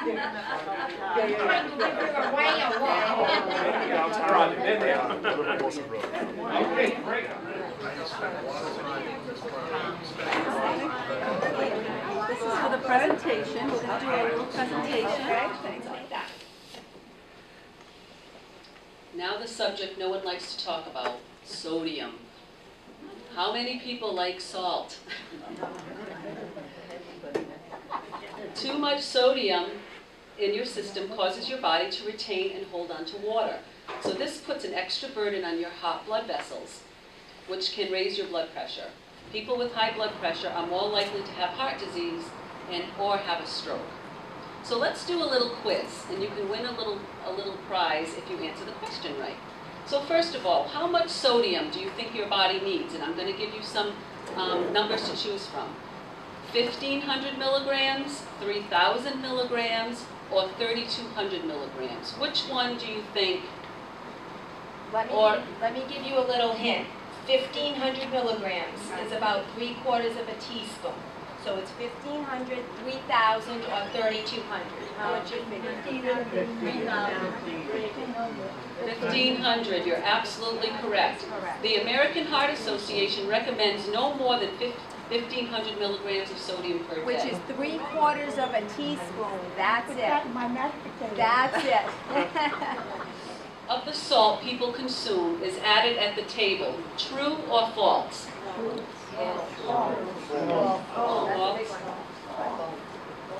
Okay, great. This is for the presentation. We're going to do a little presentation. Now the subject no one likes to talk about, sodium. How many people like salt? Too much sodium in your system causes your body to retain and hold on to water. So this puts an extra burden on your hot blood vessels, which can raise your blood pressure. People with high blood pressure are more likely to have heart disease or have a stroke. So let's do a little quiz, and you can win a little prize if you answer the question right. So first of all, how much sodium do you think your body needs? And I'm going to give you some numbers to choose from. 1,500 milligrams, 3,000 milligrams, or 3,200 milligrams. Which one do you think? Let me give you a little hint. 1,500 milligrams is about 3/4 of a teaspoon. So it's 1,500, 3,000, or 3,200. How much you think? 1,500. You're absolutely correct. The American Heart Association recommends no more than 1,500 milligrams of sodium per day. Which is 3/4 of a teaspoon. That's it. That's it. Of the salt people consume is added at the table. True or false? False.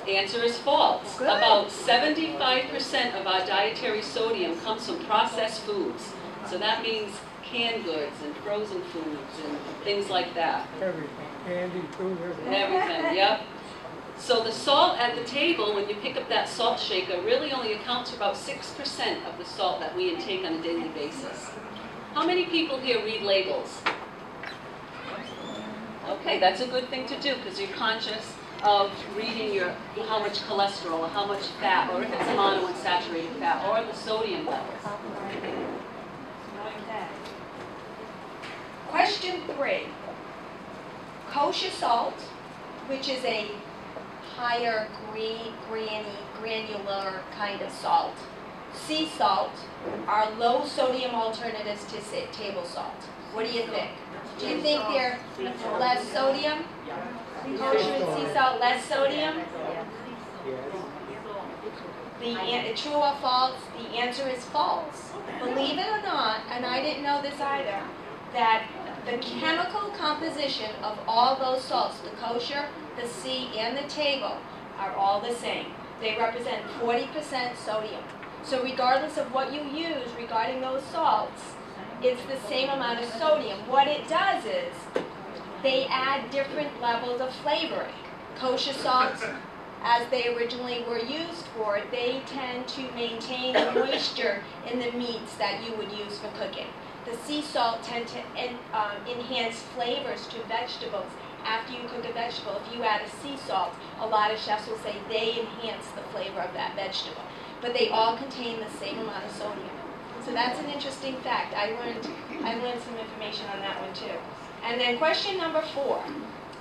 Answer is false. Good. About 75% of our dietary sodium comes from processed foods. So that means canned goods and frozen foods and things like that. Everything, candy, food, everything. Everything, yep. So the salt at the table, when you pick up that salt shaker, really only accounts for about 6% of the salt that we intake on a daily basis. How many people here read labels? Okay, that's a good thing to do because you're conscious of reading how much cholesterol or how much fat, or if it's monounsaturated fat, or the sodium levels. Question 3. Kosher salt, which is a higher granular kind of salt. Sea salt are low sodium alternatives to table salt. What do you think? Do you think they're less sodium? Kosher and sea salt less sodium? True or false? The answer is false. Believe it or not, and I didn't know this either, that the chemical composition of all those salts, the kosher, the sea, and the table, are all the same. They represent 40% sodium. So regardless of what you use regarding those salts, it's the same amount of sodium. What it does is they add different levels of flavoring. Kosher salts, as they originally were used for, they tend to maintain the moisture in the meats that you would use for cooking. The sea salt tend to enhance flavors to vegetables. After you cook a vegetable, if you add a sea salt, a lot of chefs will say they enhance the flavor of that vegetable. But they all contain the same amount of sodium. So that's an interesting fact. I learned some information on that one too. And then question number 4.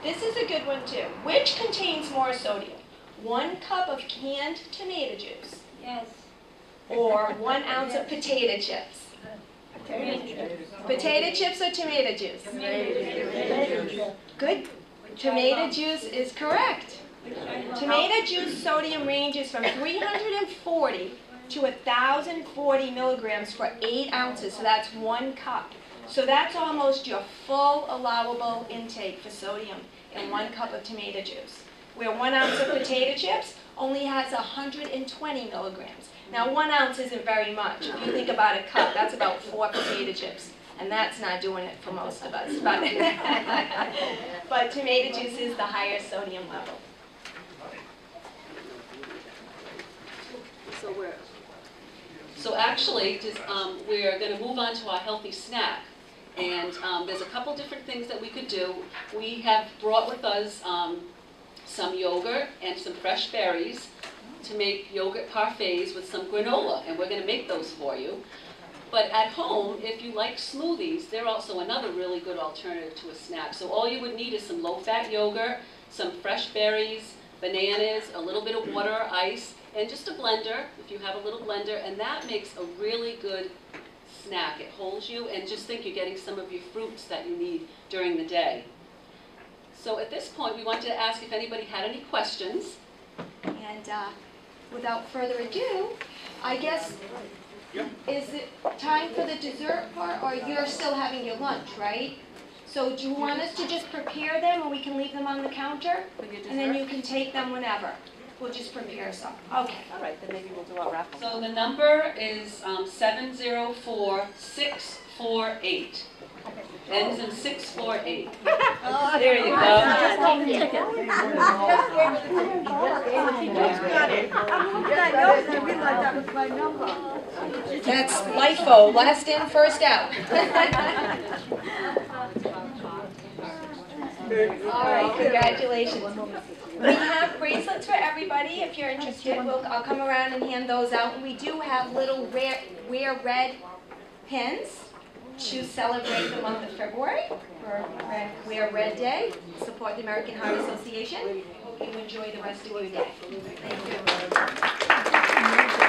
This is a good one too. Which contains more sodium? 1 cup of canned tomato juice. Yes. Or 1 ounce of potato chips. Potato chips or tomato juice? Good. Tomato juice is correct. Tomato juice sodium ranges from 340 to 1,040 milligrams for 8 ounces, so that's 1 cup. So that's almost your full allowable intake for sodium in 1 cup of tomato juice. Where 1 ounce of potato chips only has 120 milligrams. Now 1 ounce isn't very much. If you think about a cup, that's about 4 potato chips. And that's not doing it for most of us. But tomato juice is the higher sodium level. So actually, we're going to move on to our healthy snack. And there's a couple different things that we could do. We have brought with us some yogurt and some fresh berries to make yogurt parfaits with some granola. And we're going to make those for you. But at home, if you like smoothies, they're also another really good alternative to a snack. So all you would need is some low-fat yogurt, some fresh berries, bananas, a little bit of water, ice, and just a blender, if you have a little blender, and that makes a really good snack. It holds you, and just think you're getting some of your fruits that you need during the day. So at this point, we wanted to ask if anybody had any questions. And without further ado, I guess, is it time for the dessert part, or you're still having your lunch, right? So do you want us to just prepare them, or we can leave them on the counter? For your And then dessert? you can take them whenever. We'll just prepare some. Okay. All right, then maybe we'll do our raffle. So the number is 704648. Ends in 648. There you go. Just hold the ticket. That's LIFO, last in, first out. All right, congratulations. We have bracelets for everybody. If you're interested, I'll come around and hand those out. And we do have little wear red pins to celebrate the month of February for Wear Red Day. Support the American Heart Association. Hope you enjoy the rest of your day. Thank you.